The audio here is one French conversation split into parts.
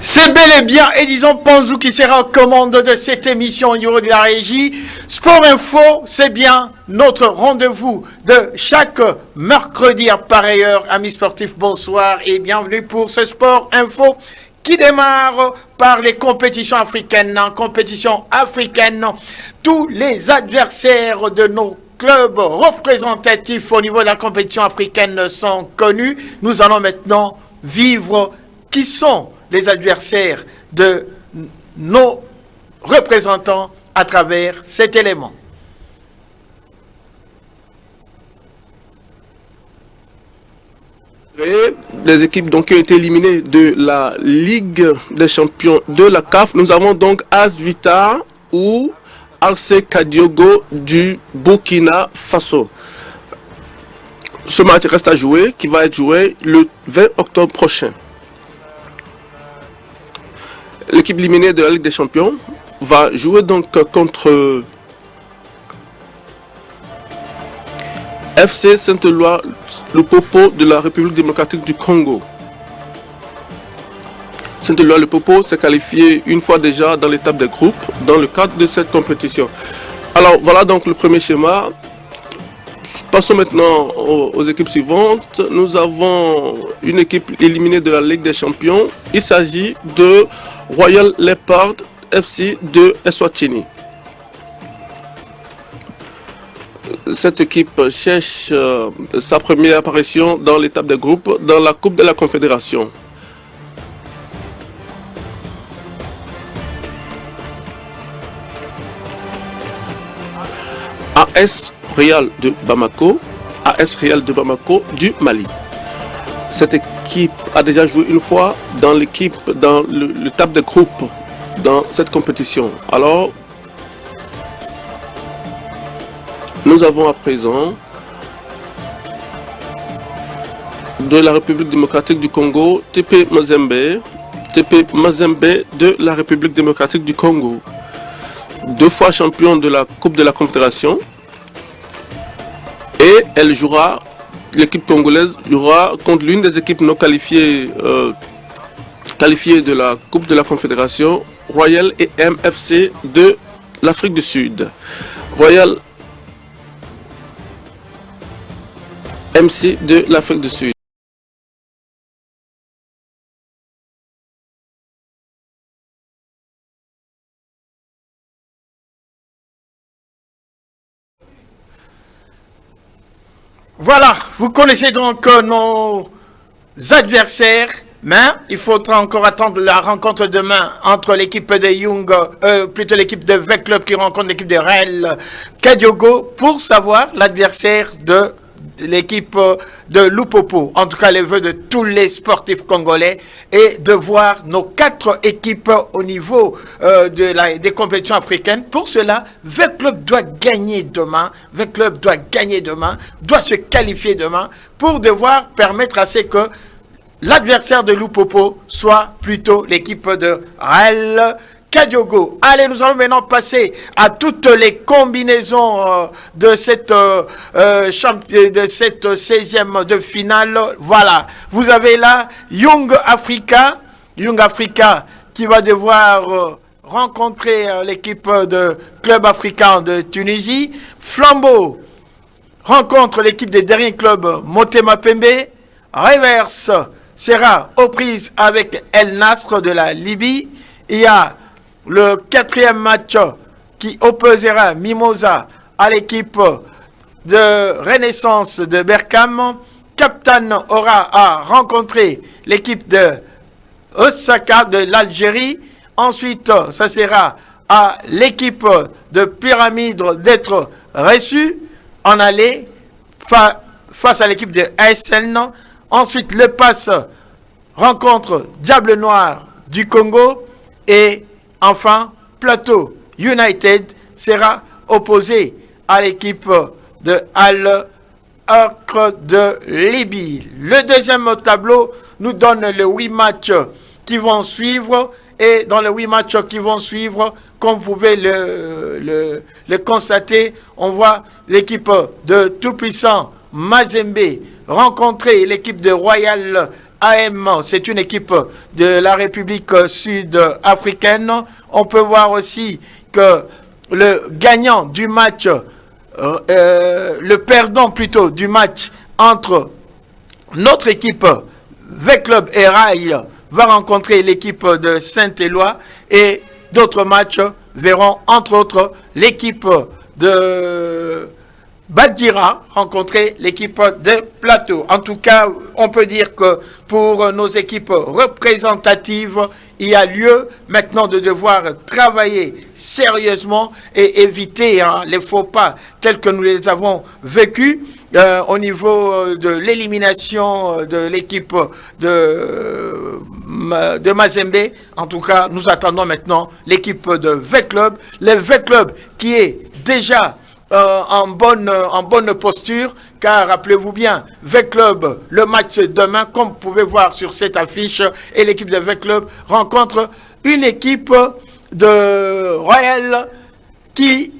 C'est bel et bien Edison Panzou qui sera en commande de cette émission au niveau de la régie. Sport Info, c'est bien notre rendez-vous de chaque mercredi à pareille heure. Amis sportifs, bonsoir et bienvenue pour ce Sport Info qui démarre par les compétitions africaines. Tous les adversaires de nos clubs représentatifs au niveau de la compétition africaine sont connus. Nous allons maintenant vivre qui sont les adversaires de nos représentants à travers cet élément. Les équipes donc qui ont été éliminées de la Ligue des champions de la CAF, nous avons donc AS Vita ou RC Kadiogo du Burkina Faso. Ce match reste à jouer, qui va être joué le 20 octobre prochain. L'équipe éliminée de la Ligue des champions va jouer donc contre FC Saint-Éloi, le Popo de la République démocratique du Congo. Saint-Éloi, le Popo s'est qualifié une fois déjà dans l'étape des groupes dans le cadre de cette compétition. Alors voilà donc le premier schéma. Passons maintenant aux équipes suivantes. Nous avons une équipe éliminée de la Ligue des champions. Il s'agit de Royal Leopard FC de Eswatini. Cette équipe cherche sa première apparition dans l'étape des groupes dans la Coupe de la Confédération. AS Real de Bamako, AS Real de Bamako du Mali. Cette équipe a déjà joué une fois dans l'étape de groupe dans cette compétition. Alors, nous avons à présent de la République démocratique du Congo, TP Mazembe de la République démocratique du Congo. 2 fois champion de la Coupe de la Confédération. Et elle jouera l'équipe congolaise jouera contre l'une des équipes non qualifiées, qualifiées de la Coupe de la Confédération, Royal et MFC de l'Afrique du Sud. Royal MC de l'Afrique du Sud. Voilà, vous connaissez donc nos adversaires, mais il faudra encore attendre la rencontre demain entre l'équipe de Young, plutôt l'équipe de VEC Club qui rencontre l'équipe de Real Kadiogo pour savoir l'adversaire de l'équipe de Lupopo. En tout cas, les vœux de tous les sportifs congolais et de voir nos 4 équipes au niveau des compétitions africaines. Pour cela, VEC Club doit gagner demain. VEC Club doit gagner demain, doit se qualifier demain pour devoir permettre à ce que l'adversaire de Lupopo soit plutôt l'équipe de Real Kadiogo. Allez, nous allons maintenant passer à toutes les combinaisons de cette 16e de finale. Voilà, vous avez là Young Africa qui va devoir rencontrer l'équipe de Club Africain de Tunisie. Flambeau rencontre l'équipe des derniers clubs Motema Pembe. Reverse sera aux prises avec El Nasr de la Libye. Il y a le 4e match qui opposera Mimosa à l'équipe de Renaissance de Berkane. Captain aura à rencontrer l'équipe de Osaka de l'Algérie. Ensuite, ça sera à l'équipe de Pyramide d'être reçue en aller face à l'équipe de ASN. Ensuite, le pass rencontre Diable Noir du Congo. Et enfin, Plateau United sera opposé à l'équipe de Al-Akr de Libye. Le deuxième tableau nous donne les 8 matchs qui vont suivre. Et dans les 8 matchs qui vont suivre, comme vous pouvez le constater, on voit l'équipe de tout-puissant Mazembe rencontrer l'équipe de Royal AM, c'est une équipe de la République sud-africaine. On peut voir aussi que le gagnant du match, le perdant plutôt du match entre notre équipe VEC Club et Rail va rencontrer l'équipe de Saint-Éloi et d'autres matchs verront entre autres l'équipe de Badira rencontrer l'équipe de Plateau. En tout cas, on peut dire que pour nos équipes représentatives, il y a lieu maintenant de devoir travailler sérieusement et éviter les faux pas tels que nous les avons vécus au niveau de l'élimination de l'équipe de Mazembe. En tout cas, nous attendons maintenant l'équipe de VEC Club. Le VEC Club qui est déjà en bonne posture, car rappelez-vous bien, VEC Club, le match demain, comme vous pouvez voir sur cette affiche, et l'équipe de VEC Club rencontre une équipe de Royal qui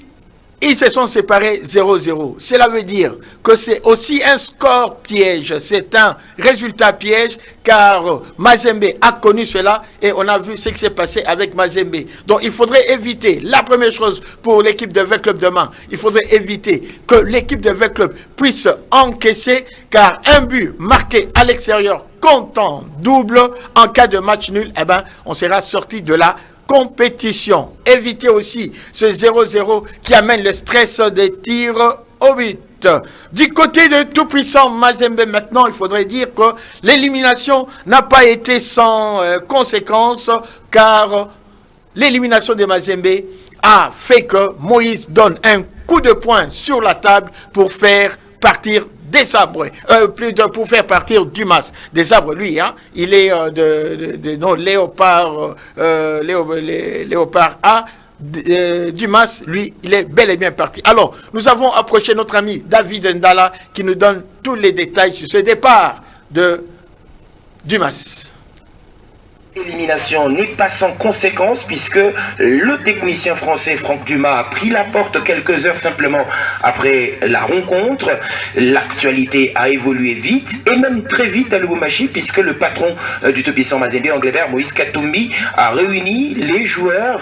ils se sont séparés 0-0. Cela veut dire que c'est aussi un score piège, c'est un résultat piège, car Mazembe a connu cela et on a vu ce qui s'est passé avec Mazembe. Donc il faudrait éviter, la première chose pour l'équipe de VEC Club demain, il faudrait éviter que l'équipe de VEC Club puisse encaisser, car un but marqué à l'extérieur comptant double en cas de match nul, eh ben, on sera sorti de la compétition. Évitez aussi ce 0-0 qui amène le stress des tirs au but. Du côté de tout-puissant Mazembe maintenant, il faudrait dire que l'élimination n'a pas été sans conséquences, car l'élimination de Mazembe a fait que Moïse donne un coup de poing sur la table pour faire partir des sabres, pour faire partir Dumas. Des sabres, lui, hein, il est non, Léopard, Léopard A. Dumas, lui, il est bel et bien parti. Alors, nous avons approché notre ami David Ndala qui nous donne tous les détails sur ce départ de Dumas. L'élimination n'est pas sans conséquence puisque le technicien français Franck Dumas a pris la porte quelques heures simplement après la rencontre. L'actualité a évolué vite et même très vite à Lubumbashi puisque le patron du tout-puissant Mazembe Englebert, Moïse Katumbi, a réuni les joueurs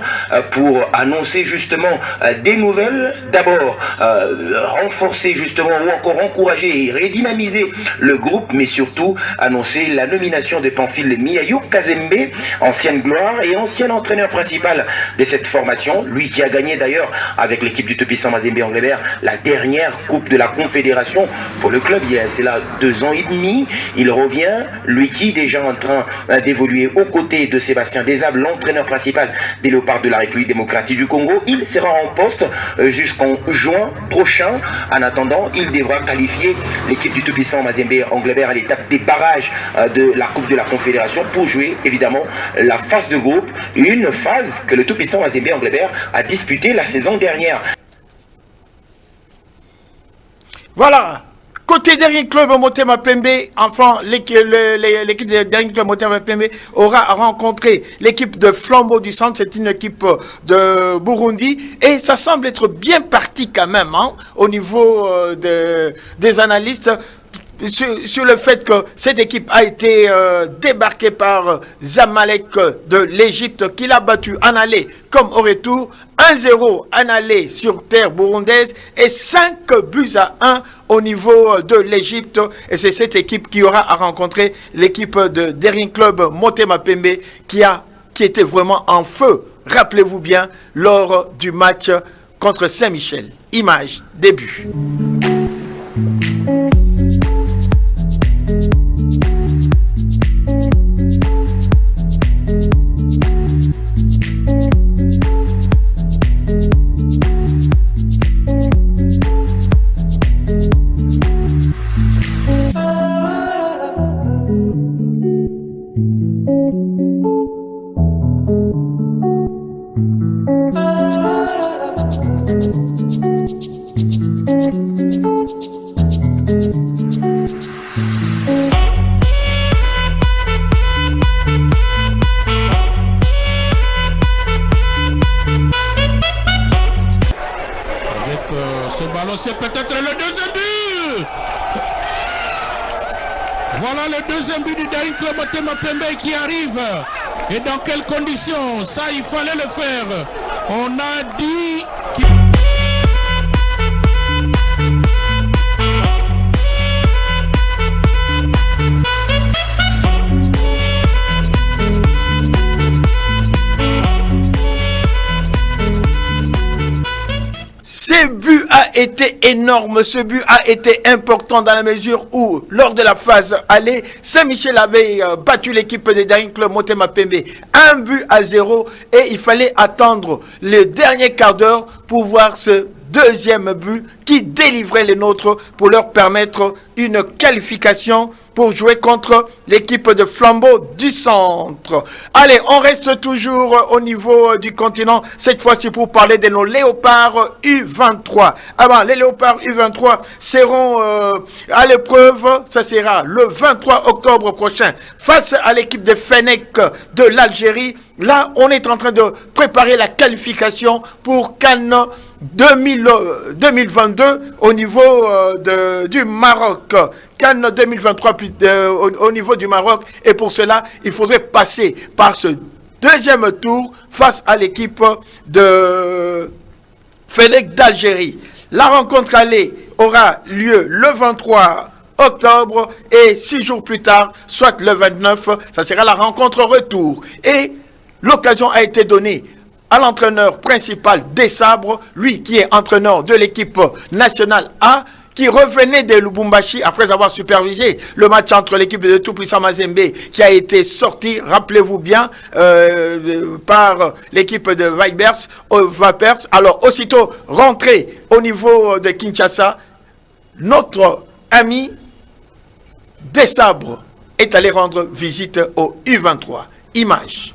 pour annoncer justement des nouvelles. D'abord, renforcer justement ou encore encourager et redynamiser le groupe, mais surtout annoncer la nomination de Pamphile Miayo Kazembe, ancienne gloire et ancien entraîneur principal de cette formation, lui qui a gagné d'ailleurs avec l'équipe du tout-puissant Mazembe Englebert la dernière Coupe de la Confédération pour le club, c'est là 2 ans et demi. Il revient, lui qui est déjà en train d'évoluer aux côtés de Sébastien Desables, l'entraîneur principal des Léopards de la République démocratique du Congo. Il sera en poste jusqu'en juin prochain. En attendant, il devra qualifier l'équipe du tout-puissant Mazembe Englebert à l'étape des barrages de la Coupe de la Confédération pour jouer évidemment la phase de groupe, une phase que le tout-puissant Mazembe Englebert a disputée la saison dernière. Voilà. Côté Daring Club Motema Pembe, enfin, l'équipe de Daring Club Motema Pembe aura rencontré l'équipe de Flambeau du Centre. C'est une équipe de Burundi et ça semble être bien parti quand même au niveau des analystes. Sur le fait que cette équipe a été débarquée par Zamalek de l'Égypte, qui l'a battu en aller comme au retour, 1-0 en aller sur terre burundaise et 5-1 au niveau de l'Égypte. Et c'est cette équipe qui aura à rencontrer l'équipe de Daring Club Motema Pembe qui était vraiment en feu, rappelez-vous bien, lors du match contre Saint-Michel. Image, début. C'est peut-être le deuxième but. Voilà le deuxième but du Daring Club Motema Pembe qui arrive. Et dans quelles conditions? Ça, il fallait le faire. On a dit qu'il... Ce but a été énorme, ce but a été important dans la mesure où, lors de la phase aller, Saint-Michel avait battu l'équipe de Daring Club Motema Pembe 1-0 et il fallait attendre le dernier quart d'heure pour voir ce deuxième but qui délivrait les nôtres pour leur permettre une qualification pour jouer contre l'équipe de Flambeau du Centre. Allez, on reste toujours au niveau du continent, cette fois-ci pour parler de nos Léopards U23. Alors, les Léopards U23 seront à l'épreuve, ça sera le 23 octobre prochain, face à l'équipe de Fennec de l'Algérie. Là, on est en train de préparer la qualification pour Cannes 2022 au niveau du Maroc. Cannes 2023 au niveau du Maroc. Et pour cela, il faudrait passer par ce deuxième tour face à l'équipe de Fennec d'Algérie. La rencontre allée aura lieu le 23 octobre et 6 jours plus tard, soit le 29, ça sera la rencontre retour. Et l'occasion a été donnée à l'entraîneur principal des Sabres, lui qui est entraîneur de l'équipe nationale A, qui revenait de Lubumbashi après avoir supervisé le match entre l'équipe de tout-puissant Mazembe qui a été sorti, rappelez-vous bien, par l'équipe de Vipers. Alors, aussitôt rentré au niveau de Kinshasa, notre ami des Sabres est allé rendre visite au U23. Image.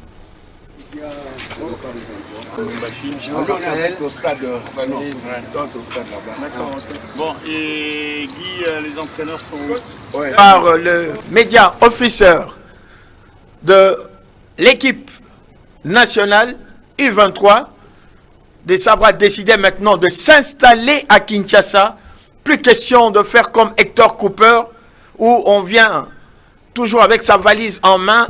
Au stade, au stade là-bas. D'accord. Bon, et Guy, les entraîneurs sont... Par le média officier de l'équipe nationale U23 des Sabres a décidé maintenant de s'installer à Kinshasa. Plus question de faire comme Hector Cooper, où on vient toujours avec sa valise en main.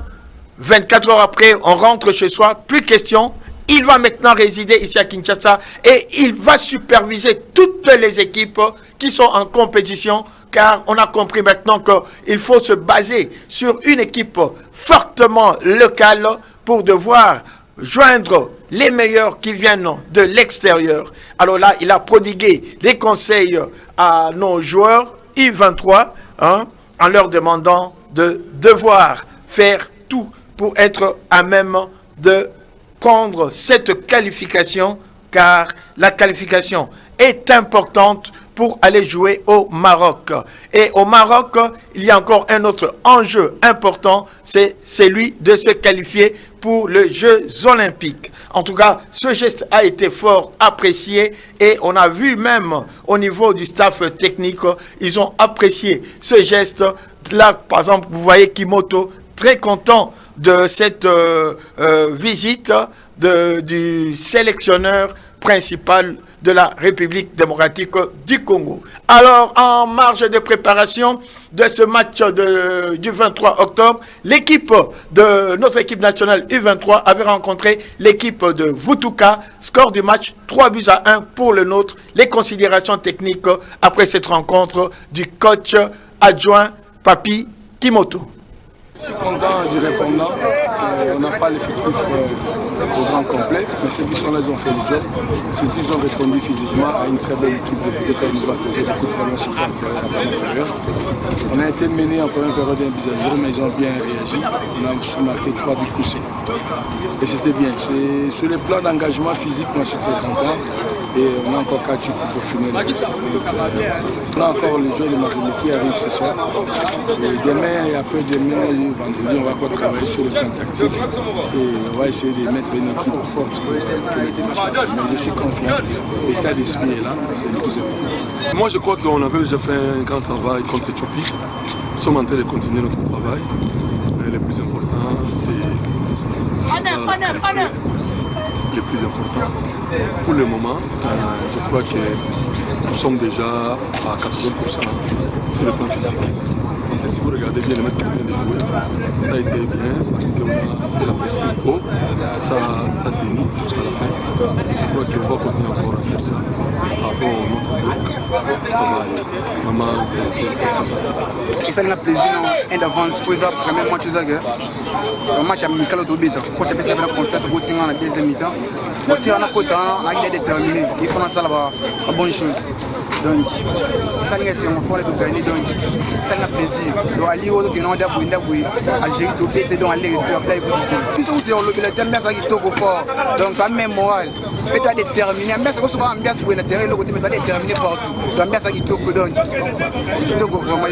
24 heures après, on rentre chez soi. Plus question. Il va maintenant résider ici à Kinshasa et il va superviser toutes les équipes qui sont en compétition, car on a compris maintenant qu'il faut se baser sur une équipe fortement locale pour devoir joindre les meilleurs qui viennent de l'extérieur. Alors là, il a prodigué des conseils à nos joueurs U23 en leur demandant de devoir faire tout pour être à même de prendre cette qualification, car la qualification est importante pour aller jouer au Maroc. Et au Maroc, il y a encore un autre enjeu important, c'est celui de se qualifier pour les Jeux Olympiques. En tout cas, ce geste a été fort apprécié et on a vu même au niveau du staff technique, ils ont apprécié ce geste. Là, par exemple, vous voyez Kimoto, très content de cette visite du sélectionneur principal de la République démocratique du Congo. Alors, en marge de préparation de ce match du 23 octobre, notre équipe nationale U23 avait rencontré l'équipe de Vutuka. Score du match 3-1 pour le nôtre. Les considérations techniques après cette rencontre du coach adjoint Papi Kimoto. Je suis content du répondant. On n'a pas l'effectif au grand complet, mais ceux qui sont là, ils ont fait le job. Ceux qui ont répondu physiquement à une très belle équipe de Vidéo qui nous a fait beaucoup de problèmes sur la première période. On a été mené en première période 1-0, mais ils ont bien réagi. On a sous-marqué 3 buts coups. Et c'était bien. Sur le plan d'engagement physique, moi je suis très content. Et on a encore 4 jours pour finir la liste. On a encore les joueurs de Mazembe qui arrivent ce soir. Et demain et après-demain, vendredi, on va encore travailler sur le plan tactique. Et on va essayer de mettre une équipe forte pour le dimanche. Mais je suis confiant. L'état d'esprit est là. C'est le plus important. Moi, je crois qu'on avait déjà fait un grand travail contre Éthiopie. Nous sommes en train de continuer notre travail. Mais le plus important, c'est le plus important. Pour le moment, je crois que nous sommes déjà à 80% sur le plan physique. Et si vous regardez bien les matchs qu'on vient de jouer, ça a été bien parce qu'on a fait la pression haut, ça a tenu jusqu'à la fin. Je crois qu'on va continuer encore à faire ça par rapport à notre bloc. Ça va aller. Vraiment, c'est fantastique. Et ça a plaisir en d'avance pour le premier match. Le match amical au Tobit. Quand tu as fait la confiance, tu as la deuxième mi-temps. On a déterminé. Il faut ça la bonne chose. Donc, ça c'est un fond de gagner. Donc, ça a plaisir. Donc, Ali au Canada pour Algérie tout bête donc aller retour après puis ça le terme ça qui toque fort. Donc, quand même moral. Peut-être déterminé. Mais c'est souvent ambiance pour l'intérêt le côté mais déterminé partout. Donc, ambiance qui toque donc. Qui toque vraiment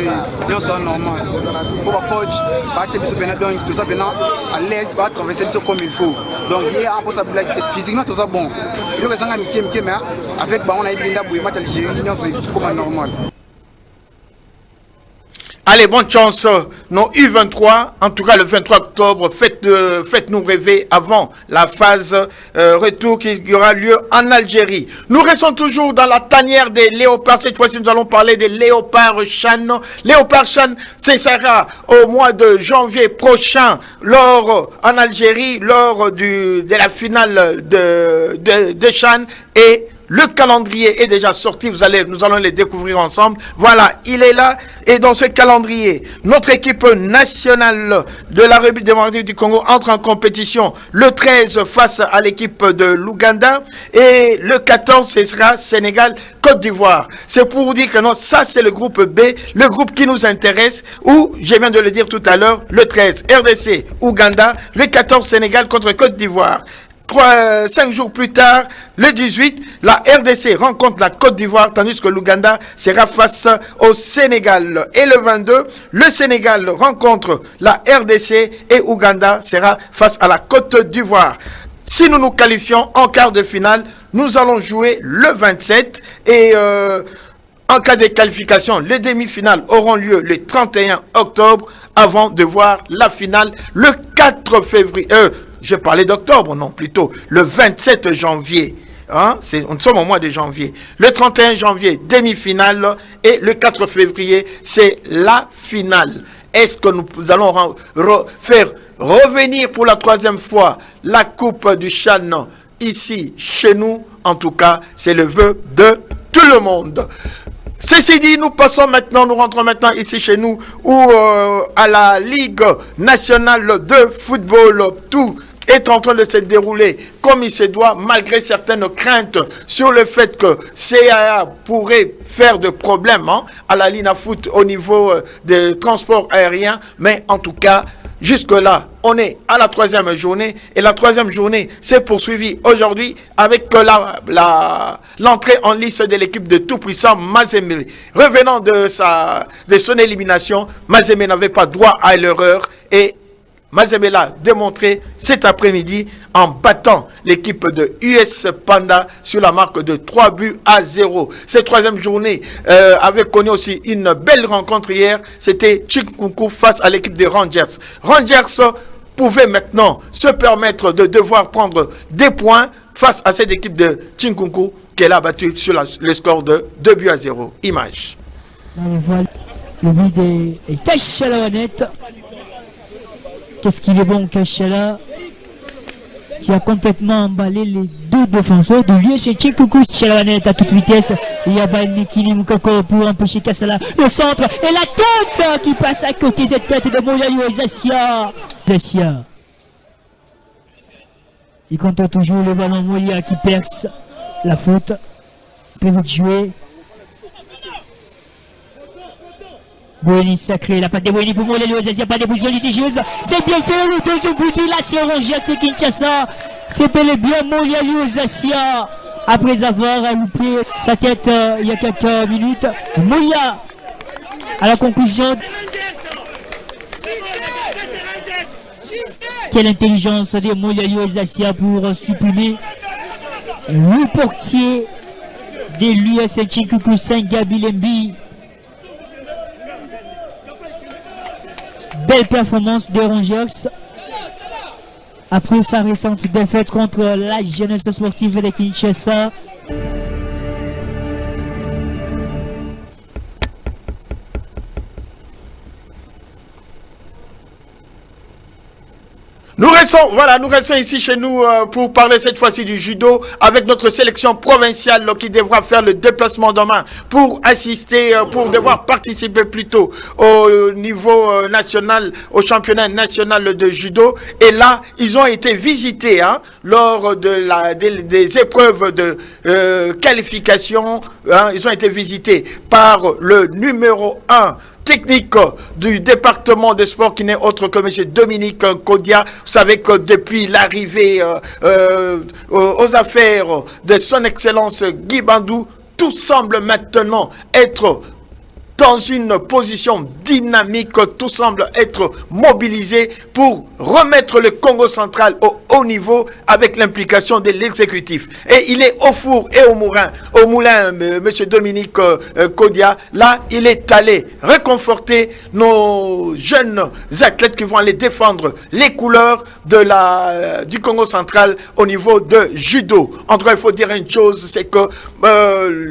c'est normal. Pour coach, partir sur donc tout ça maintenant à l'aise va traverser comme il faut. Donc, il y a pour ça physiquement tout ça bon. Il faut que ça mais avec on a bien d'abord match Algérie c'est comme normal. Allez, bonne chance, nos U23. En tout cas, le 23 octobre, faites-nous rêver avant la phase retour qui aura lieu en Algérie. Nous restons toujours dans la tanière des léopards. Cette fois-ci, nous allons parler des léopards Chan. Léopards Chan, ce sera au mois de janvier prochain, en Algérie, lors de la finale de Chan. Et le calendrier est déjà sorti, nous allons les découvrir ensemble. Voilà, il est là. Et dans ce calendrier, notre équipe nationale de la République démocratique du Congo entre en compétition le 13 face à l'équipe de l'Ouganda. Et le 14, ce sera Sénégal-Côte d'Ivoire. C'est pour vous dire que non, ça c'est le groupe B, le groupe qui nous intéresse, où, je viens de le dire tout à l'heure, le 13, RDC, Ouganda, le 14, Sénégal contre Côte d'Ivoire. 5 jours plus tard, le 18, la RDC rencontre la Côte d'Ivoire, tandis que l'Ouganda sera face au Sénégal. Et le 22, le Sénégal rencontre la RDC et Ouganda sera face à la Côte d'Ivoire. Si nous nous qualifions en quart de finale, nous allons jouer le 27 et en cas de qualification, les demi-finales auront lieu le 31 octobre avant de voir la finale le 4 février. Je parlais d'octobre, non, plutôt le 27 janvier. Hein, nous sommes au mois de janvier. Le 31 janvier, demi-finale, et le 4 février, c'est la finale. Est-ce que nous allons faire revenir pour la 3e fois la Coupe du Chan ici, chez nous? En tout cas, c'est le vœu de tout le monde. Ceci dit, nous rentrons maintenant ici chez nous, où à la Ligue nationale de football, tout est en train de se dérouler comme il se doit, malgré certaines craintes sur le fait que CAA pourrait faire de problèmes à la ligne à foot au niveau des transports aériens. Mais en tout cas, jusque-là, on est à la 3e journée, et la 3e journée s'est poursuivie aujourd'hui avec l'entrée en lice de l'équipe de tout-puissant Mazembe. Revenant de son élimination, Mazembe n'avait pas droit à l'erreur, et Mazembe l'a démontré cet après-midi en battant l'équipe de US Panda sur la marque de 3-0. Cette 3e journée avait connu aussi une belle rencontre hier. C'était Chinkunku face à l'équipe de Rangers. Rangers pouvait maintenant se permettre de devoir prendre des points face à cette équipe de Chinkunku qu'elle a battu sur le score de 2-0. Image. Le but est caché à la honnête. Qu'est-ce qu'il est bon, Kachala, qui a complètement emballé les deux défenseurs de l'US Chinkunku. Chalawanette à toute vitesse. Il y a Balmekini Mukoko pour empêcher Kassala. Le centre et la tête qui passe à côté, cette tête de Moulayo Zassia. Il compte toujours le ballon. Molia qui perce la faute. Peut jouer. Boeni sacré, la patte de Boeni pour Moulayo Zassia, pas de position litigieuse. C'est bien fait, le deuxième but, là c'est Rangers de Kinshasa. C'est bel et bien Moulayo Zassia. Après avoir loupé sa tête il y a quelques minutes. Molia à la conclusion. Quelle intelligence de Moulayo Zassia pour supprimer le portier de l'US Chinkunku Sengabilembi. Belle performance de Rangers après sa récente défaite contre la jeunesse sportive de Kinshasa. Nous restons ici chez nous pour parler cette fois-ci du judo avec notre sélection provinciale qui devra faire le déplacement demain pour assister, pour devoir participer plutôt au niveau national, au championnat national de judo. Et là, ils ont été visités lors des épreuves de qualification. Ils ont été visités par le numéro 1 technique du département de sport qui n'est autre que M. Dominique Kodia. Vous savez que depuis l'arrivée aux affaires de son Excellence Guy Bandou, tout semble maintenant être dans une position dynamique, tout semble être mobilisé pour remettre le Congo central au haut niveau avec l'implication de l'exécutif. Et il est au four et au moulin, M. Dominique Kodia. Là, il est allé réconforter nos jeunes athlètes qui vont aller défendre les couleurs du Congo central au niveau de judo. En tout cas, il faut dire une chose, c'est que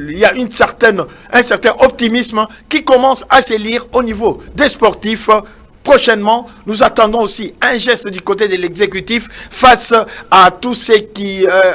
il y a un certain optimisme qui commence à se lire au niveau des sportifs. Prochainement, nous attendons aussi un geste du côté de l'exécutif face à tous ceux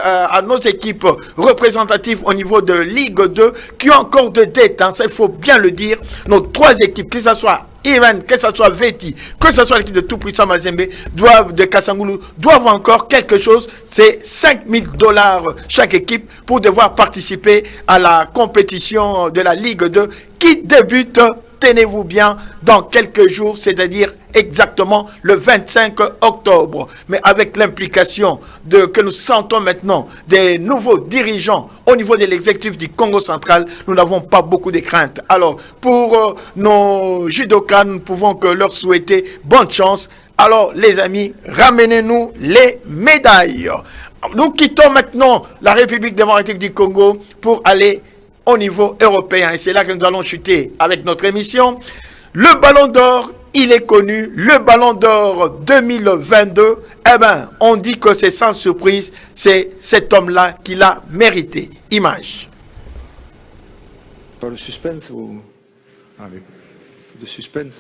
à nos équipes représentatives au niveau de Ligue 2 qui ont encore de dettes. Ça, il faut bien le dire. Nos 3 équipes, que ce soit Ivan, que ce soit Veti, que ce soit l'équipe de tout-puissant Mazembe, de Kasangulu, doivent encore quelque chose. C'est $5,000 chaque équipe pour devoir participer à la compétition de la Ligue 2 qui débute, tenez-vous bien, dans quelques jours, c'est-à-dire exactement le 25 octobre. Mais avec l'implication que nous sentons maintenant des nouveaux dirigeants au niveau de l'exécutif du Congo central, nous n'avons pas beaucoup de craintes. Alors, pour nos judokas, nous ne pouvons que leur souhaiter bonne chance. Alors, les amis, ramenez-nous les médailles. Nous quittons maintenant la République démocratique du Congo pour aller au niveau européen. Et c'est là que nous allons chuter avec notre émission. Le Ballon d'Or il est connu, le Ballon d'Or 2022. Eh ben, on dit que c'est sans surprise, c'est cet homme-là qui l'a mérité. Image. Pas le suspense ou... Allez. De suspense.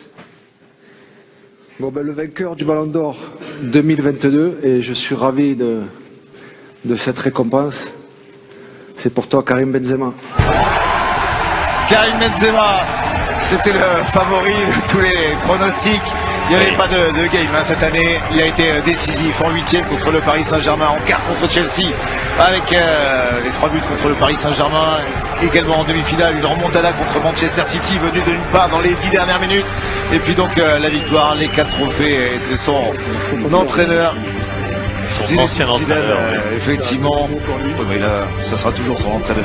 Bon, ben, le vainqueur du Ballon d'Or 2022, et je suis ravi de cette récompense. C'est pour toi, Karim Benzema. Karim Benzema, c'était le favori de tous les pronostics. Il n'y avait pas de game cette année. Il a été décisif en 8e contre le Paris Saint-Germain, en quart contre Chelsea, avec les 3 buts contre le Paris Saint-Germain. Également en demi-finale, une remontada contre Manchester City venue de nulle part dans les 10 dernières minutes. Et puis donc la victoire, les 4 trophées, et c'est son entraîneur. Son ancien entraîneur. Effectivement, mais là, ça sera toujours son entraîneur.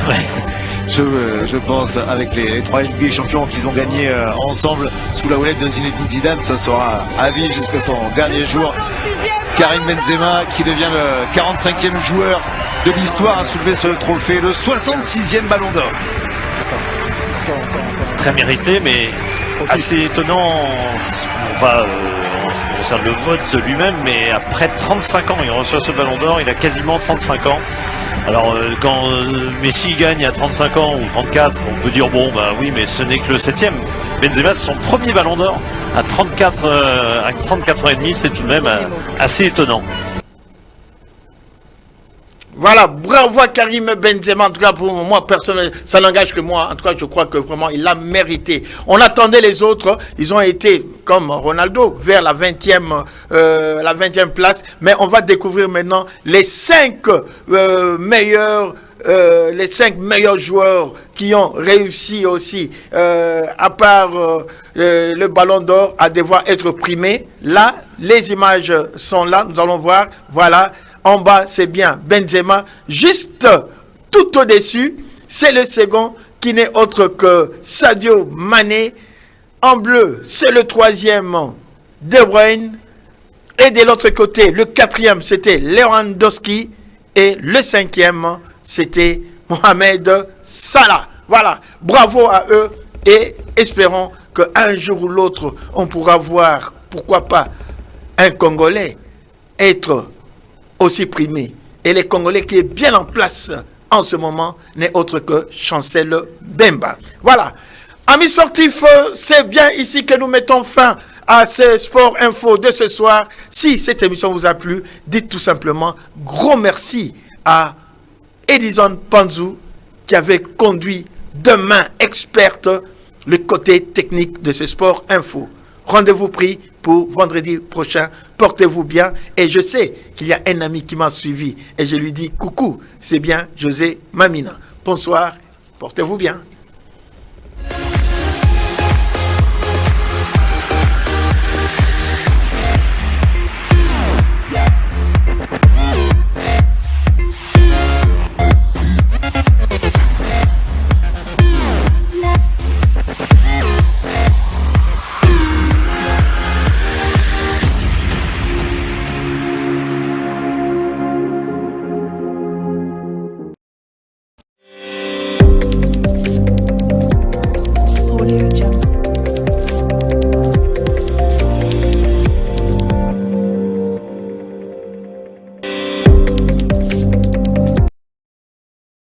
Je pense, avec les 3 Ligues des Champions qu'ils ont gagné ensemble sous la houlette de Zinedine Zidane, ça sera à vie jusqu'à son dernier jour. Karim Benzema qui devient le 45e joueur de l'histoire à soulever ce trophée, le 66e Ballon d'Or. Très mérité, mais assez étonnant. On concerne le vote lui-même, mais après 35 ans, il reçoit ce Ballon d'Or, il a quasiment 35 ans. Alors quand Messi gagne à 35 ans ou 34, on peut dire bon bah oui, mais ce n'est que le 7e. Benzema, c'est son premier Ballon d'Or à 34 ans et demi, c'est tout de même assez étonnant. Voilà, bravo à Karim Benzema. En tout cas, pour moi, personnellement, ça n'engage que moi. En tout cas, je crois que vraiment, il l'a mérité. On attendait les autres. Ils ont été, comme Ronaldo, vers la 20e place. Mais on va découvrir maintenant les 5 meilleurs joueurs qui ont réussi aussi, à part le Ballon d'Or, à devoir être primés. Là, les images sont là. Nous allons voir. Voilà. En bas, c'est bien Benzema. Juste tout au-dessus, c'est le second qui n'est autre que Sadio Mané. En bleu, c'est le 3e De Bruyne. Et de l'autre côté, le 4e, c'était Lewandowski. Et le 5e, c'était Mohamed Salah. Voilà, bravo à eux. Et espérons qu'un jour ou l'autre, on pourra voir, pourquoi pas, un Congolais être aussi primé. Et les Congolais qui est bien en place en ce moment n'est autre que Chancel Bemba. Voilà. Amis sportifs, c'est bien ici que nous mettons fin à ce Sport Info de ce soir. Si cette émission vous a plu, dites tout simplement gros merci à Edison Panzou qui avait conduit de main experte le côté technique de ce Sport Info. Rendez-vous pris pour vendredi prochain. Portez-vous bien. Et je sais qu'il y a un ami qui m'a suivi. Et je lui dis coucou, c'est bien José Mamina. Bonsoir, portez-vous bien.